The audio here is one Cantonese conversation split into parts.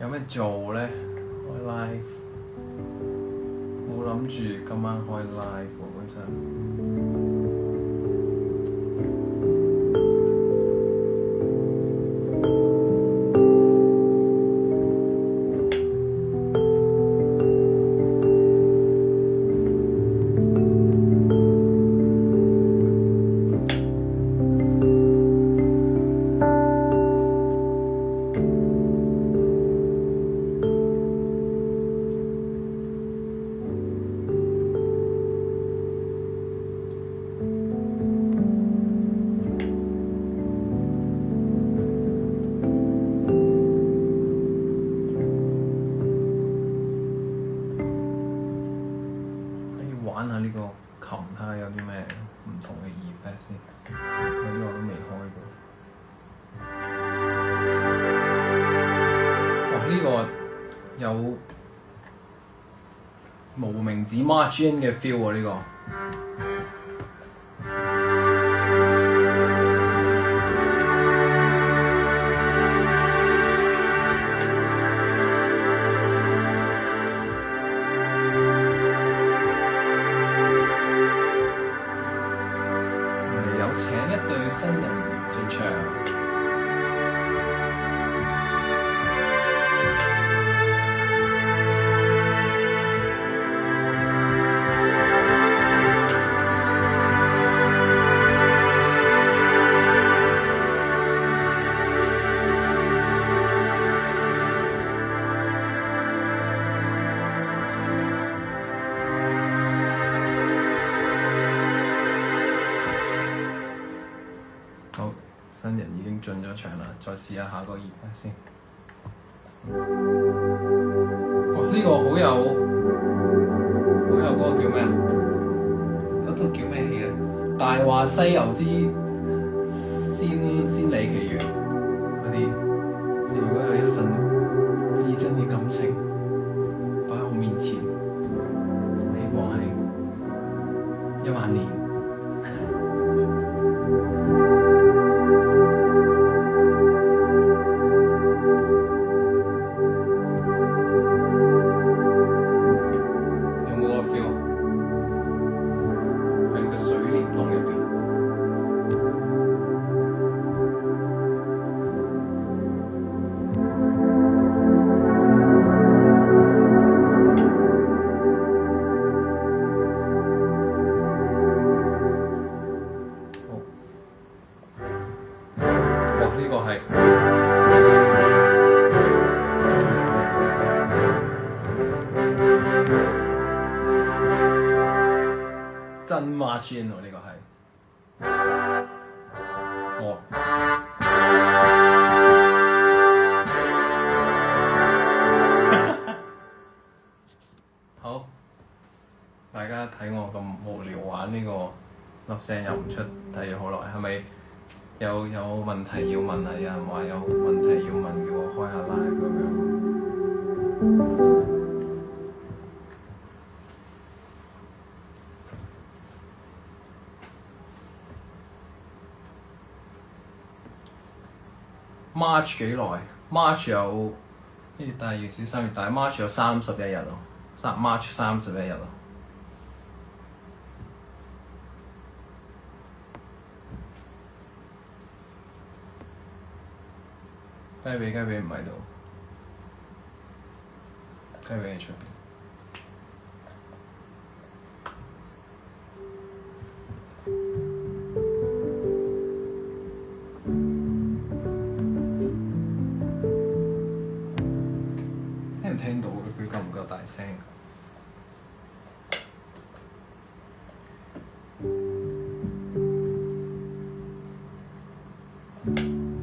有咩做咧？開 live，冇諗住今晚開 live 喎，本身。玩下呢個琴，睇下有啲咩唔同嘅 effect 先。嗰啲我都未開過。哇！呢個有無名指 margin 嘅 feel 喎，呢個。請一對新人進場，好，新人已經進咗場啦，再試下個 effect 先。哇！呢個好有嗰個叫咩啊？嗰套叫咩戲咧？《大話西遊之仙履奇緣》嗰啲，如果有一份至真嘅感情擺喺我面前，希望係1萬年。呢個係真 margin 喎，呢個係哦。好，大家睇我咁無聊玩呢個粒聲又唔出，睇咗好耐，係咪？有問題要問啊！有人話有問題要問，叫我開下 live 咁樣。March 幾耐 ？March 有1月大、2月小、3月大 ，March 有31日咯，March 31日咯。雞髀唔喺度，雞髀喺出邊。聽唔聽到佢夠唔夠大聲？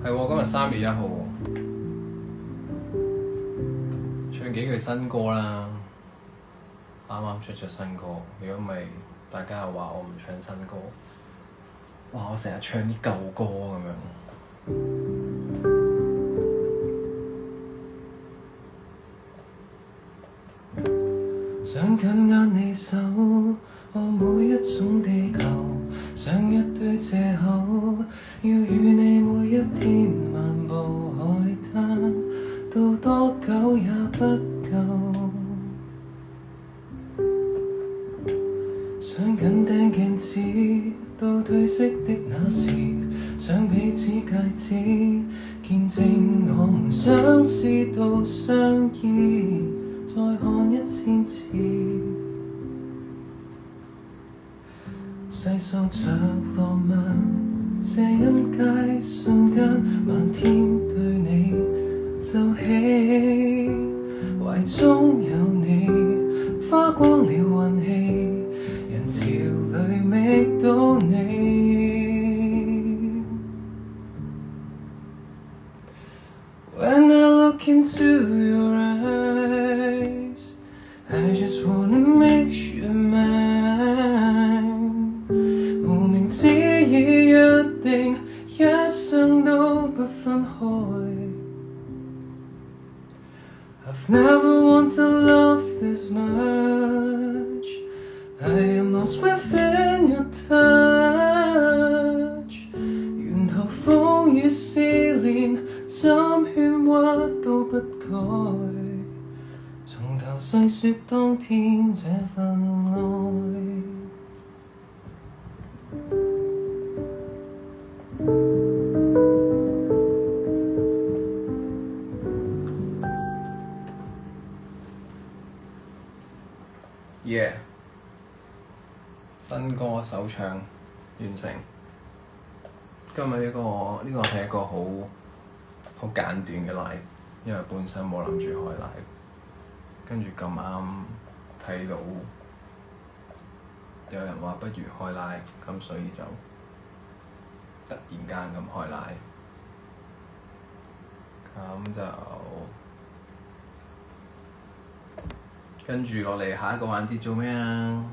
係喎，今日3月1號喎。唱幾句新歌啦，啱啱出咗新歌。如果唔係，大家又話我唔唱新歌，話我成日唱啲舊歌咁樣。想緊握你手，我每一種地球，像一堆藉口，要與你每一天漫步海灘。到多久上彼此戒指，見證我們相思到相依，再看1000次。細數着浪漫，這音階瞬間，漫天對你奏起，懷中有你，花光了運氣，人潮裏覓到你。When I look into your eyes, I just wanna make you mine。無名指已約定，一生都不分開。I've never wanted love this much. I am lost within your touch。沿途風雨試煉，怎勸話都不改。從頭細說當天這份愛。Yeah， 新歌首唱完成。今日呢個係一個好簡短嘅 live， 因為本身冇諗住開 live， 跟住咁啱睇到有人話不如開 live， 咁所以就突然間咁開 live， 咁就跟住落嚟下一個環節做咩啊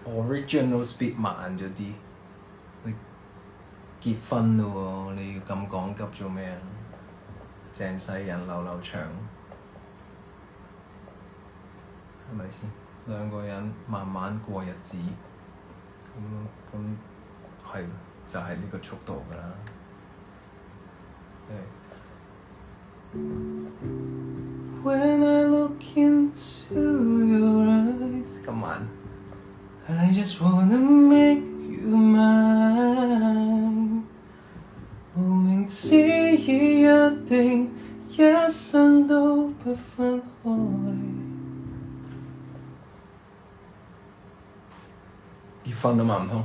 ？Original speed 慢咗啲，你結婚咯喎，你要咁趕急做咩啊？鄭世人流流長，係咪先？兩個人慢慢過日子，咁係就係呢個速度㗎啦。When I look into your eyes， 咁慢。I just wanna make you mine。無名指已約定，一生都不分開。結婚啊嘛唔通？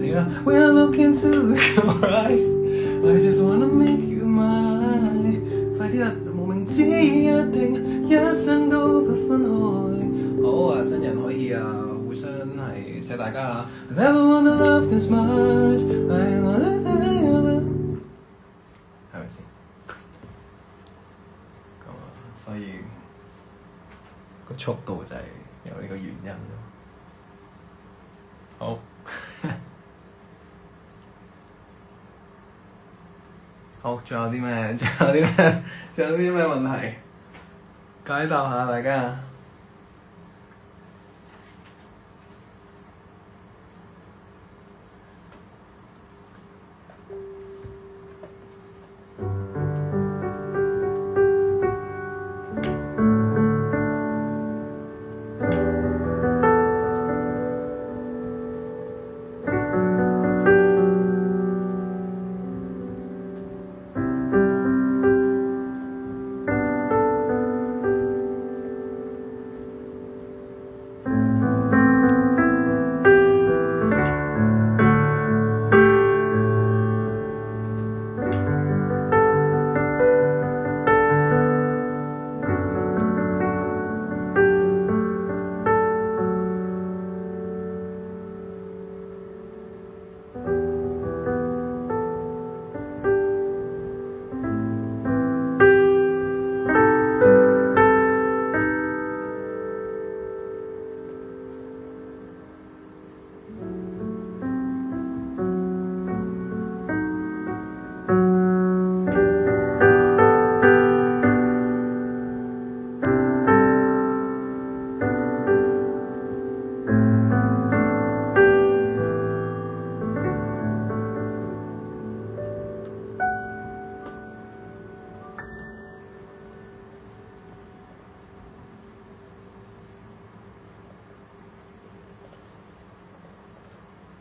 嚟啦 ！When I look into your eyes， I just wanna make you mine。快啲啊！無名指已約定，一生都不分開。好啊，新人可以互相係謝大家啊 ！Never wanna love this much， 係咪先？咁所以個速度就係有呢個原因咯。好，好，仲有啲咩問題？解答下大家。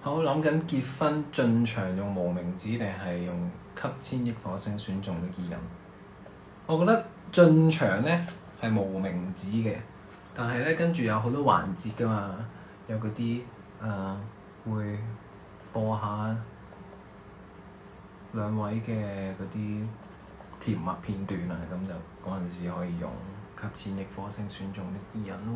我諗緊結婚進場用無名指定係用給千億火星選中的伊人？我覺得進場咧係無名指嘅，但係咧跟住有好多環節㗎嘛，有嗰啲會播下兩位嘅嗰啲甜蜜片段啊，咁就嗰陣時可以用給千億火星選中的伊人咯。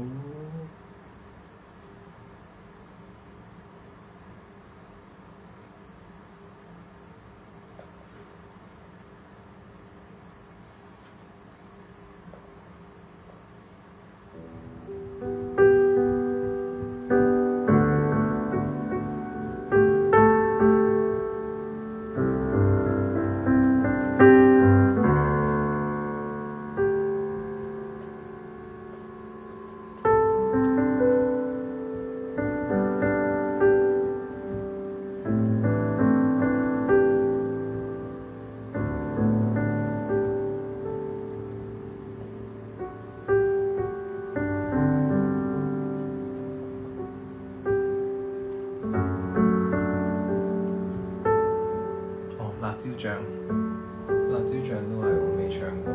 辣椒醬都係我未唱過。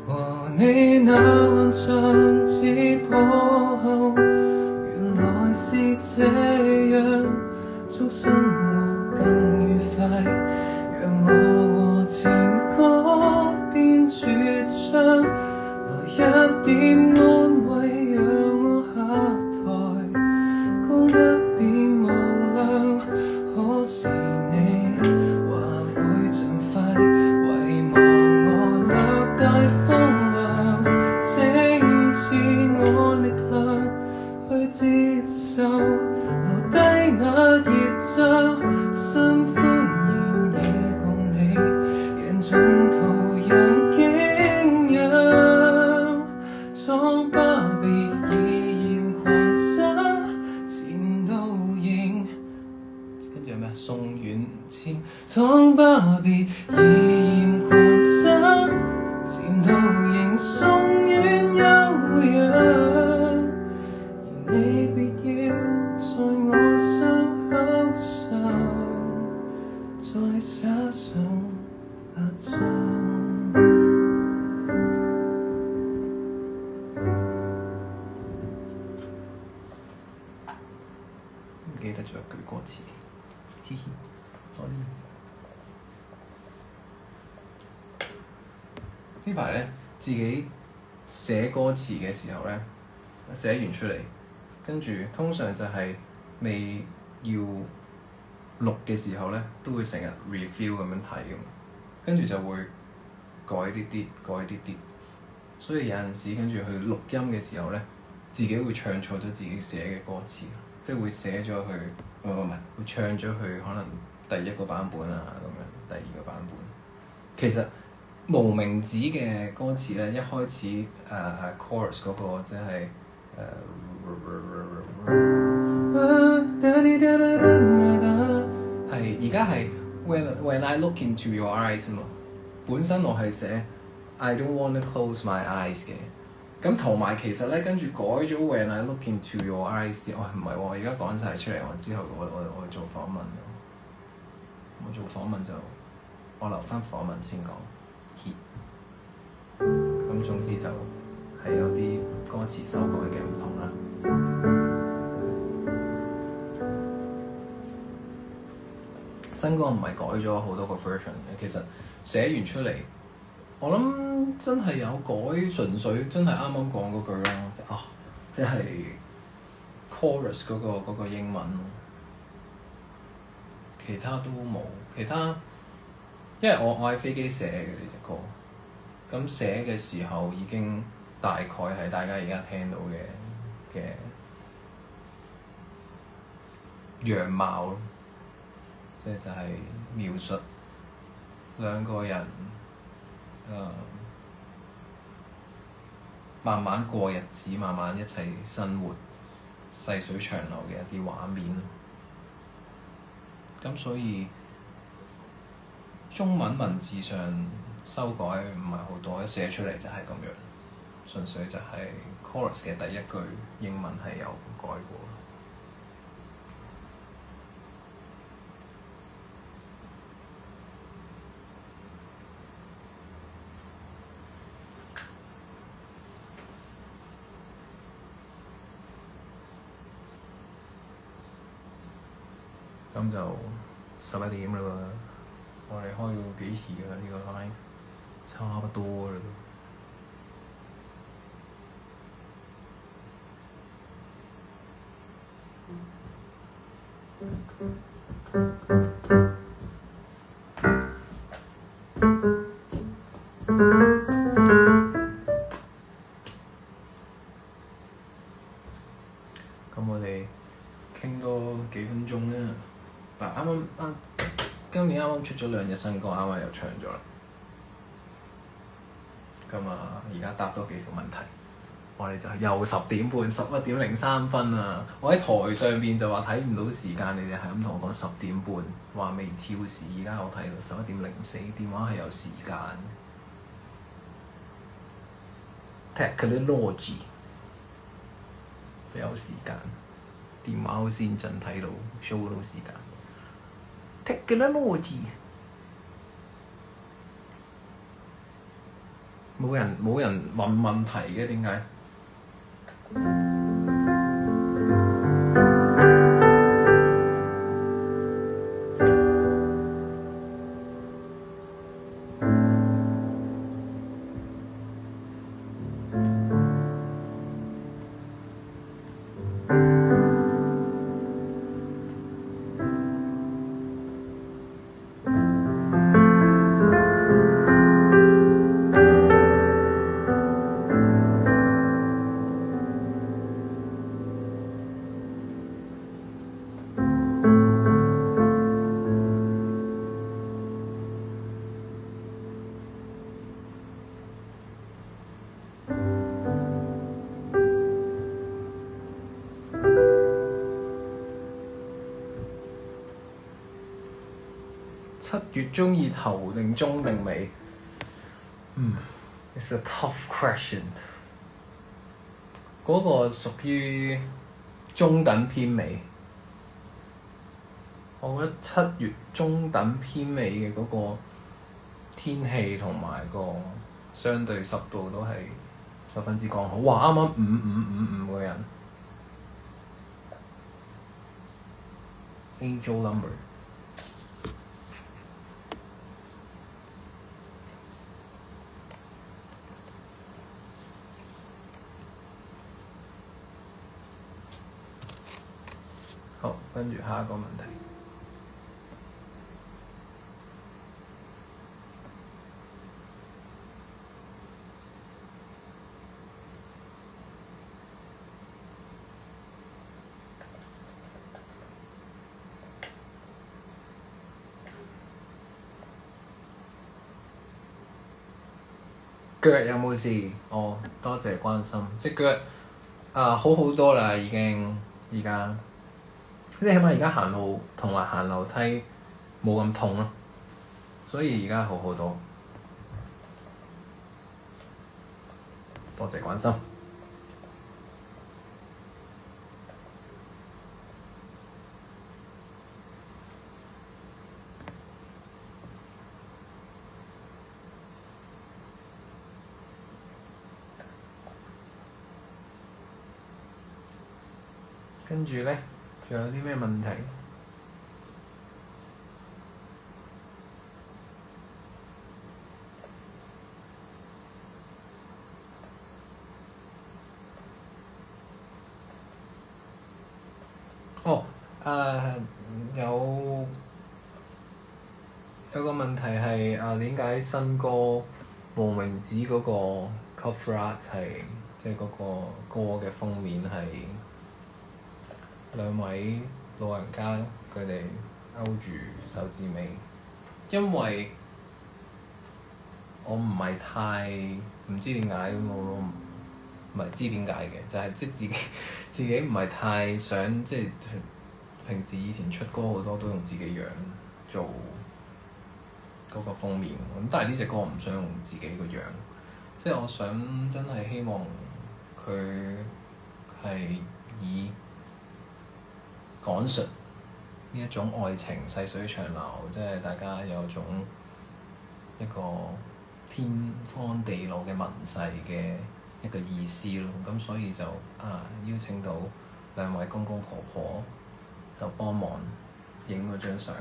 我和你那晚上直播後，原來是這樣，祝生活更愉快，讓我和情歌變絕唱，來一點安慰，讓我下台，功德變無量，可是你還會盡快遺忘我略帶風涼，請賜我力量去接受，留低那頁章，新歡宴已共你，贏盡途人景仰，蒼巴別已嫌狂沙，前度仍跟住咩啊？送遠千，蒼巴別已嫌狂沙，前度仍送遠悠揚，而你別要在我傷口上再灑上辣醬。唔記得咗一句歌詞，嘻嘻 sorry。呢排咧自己寫歌詞嘅時候咧，寫完出嚟，跟住通常就係未要錄嘅時候咧，都會成日 review 咁樣睇咁，跟住就會改啲啲，改啲啲。所以有陣時跟住去錄音嘅時候咧，自己會唱錯咗自己寫嘅歌詞，即係會寫咗去，會唱咗去可能第一個版本啊咁樣，第二個版本。其實無名指嘅歌詞咧，一開始chorus 嗰個即係係而家係 when I look into your eyes 嘛，本身我係寫 I don't wanna close my eyes 嘅，咁同埋其實咧跟住改咗 when I look into your eyes 啲，唔係喎，我而家講晒出嚟，我之後我做訪問，我做訪問就我留翻訪問先講。咁總之就係有啲歌詞修改嘅唔同啦。新歌唔係改咗好多個 version 嘅，其實寫完出嚟，我諗真係有改，純粹真係啱啱講嗰句咯，即係 chorus 嗰個英文，其他都冇，其他因為我喺飛機寫嘅呢隻歌。咁寫嘅時候已經大概係大家而家聽到嘅樣貌咯，即係就係描述兩個人慢慢過日子，慢慢一齊生活，細水長流嘅一啲畫面咯。咁所以中文文字上修改唔係好多，一寫出嚟就係咁樣，純粹就係 chorus 嘅第一句英文係有改過。咁就11點啦喎，我哋開到幾時啊？呢個 live 差不多啦。咁我哋傾多幾分鐘啦。嗱，今年啱出咗2隻新歌，啱啱又唱咗啦。咁啊，而家答多幾個問題。我哋就又10點半，11:03啊！我喺台上邊就話睇唔到時間，你哋係咁同我講10點半，話未超時。而家我睇到11:04，電話係有時間。Technology 有時間，電話好先進，睇到 show 到時間。Technology 冇人問問題嘅，點解？7月鍾意頭定中定尾？It's a tough question。嗰個屬於中等偏尾。我覺得7月中等偏尾嘅嗰個天氣同埋個相對濕度都係十分之剛好。哇！啱啱5555個人。Angel number。好，跟住下一個問題。腳有冇事？哦，多謝關心。隻腳好好多啦，已經而家。即係起碼而家行路同埋行樓梯冇咁痛咯，所以而家好好多。多謝關心。跟住咧。仲有啲咩問題？哦，有個問題係點解新歌無名指嗰個 cover art 係即係嗰個歌嘅封面係2位老人家佢哋勾住手指尾，因為我唔係太唔知點解，我唔係知點解嘅，就係即係自己唔係太想即係平時以前出歌好多都用自己樣做嗰個封面，咁但係呢隻歌我唔想用自己個樣，即係我想真係希望佢係以講述呢一種愛情細水長流，即係大家有種一個天荒地老嘅盟誓嘅一個意思咯。咁所以就邀請到兩位公公婆婆就幫忙影嗰張相。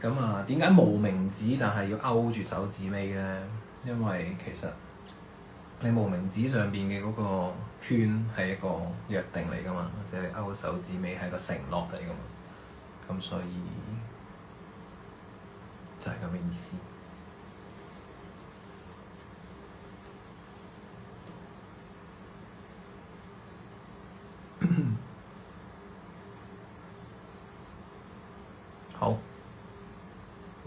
咁點解無名指但係要勾住手指尾咧？因為其實你無名指上邊嘅嗰個圈係一個約定嚟噶嘛，或者你勾手指尾係個承諾嚟噶嘛。咁所以就係咁嘅意思。好，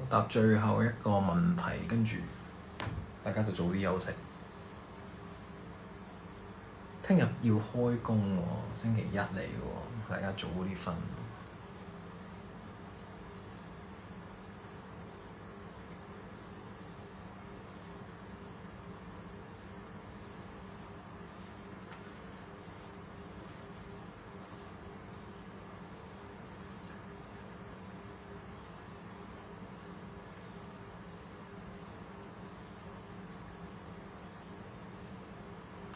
答最後一個問題，跟住大家就早啲休息。聽日要開工喎，星期一嚟喎，大家早啲瞓。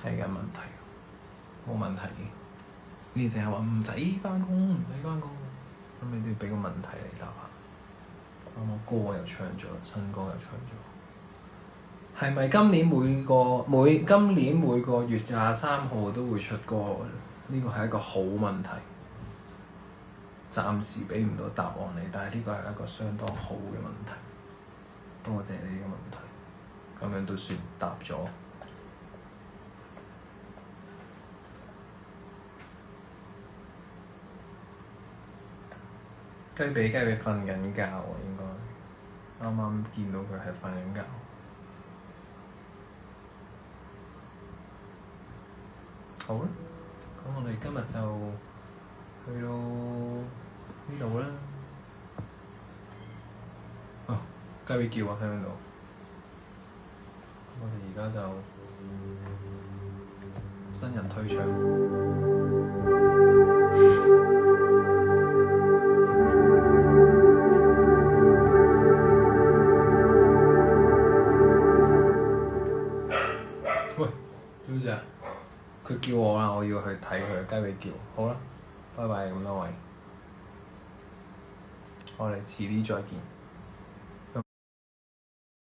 睇緊問題，冇問題嘅。你淨係話唔使返工，唔使返工，咁你都要畀個問題嚟答下。啱啱歌又唱咗，新歌又唱咗。係咪今年每個月23號都會出歌？呢個係一個好問題，暫時畀唔到答案你，但係呢個係一個相當好嘅問題。多謝你呢個問題，咁樣都算答咗。雞髀瞓緊覺喎，應該啱啱見到佢係瞓緊覺。好啦，咁我哋今日就去到呢度啦。哦，雞髀叫啊，聽唔聽到？我哋而家就新人退場。佢叫我啦，我要去睇佢雞髀叫。好啦，拜拜咁多位，我哋遲啲再見。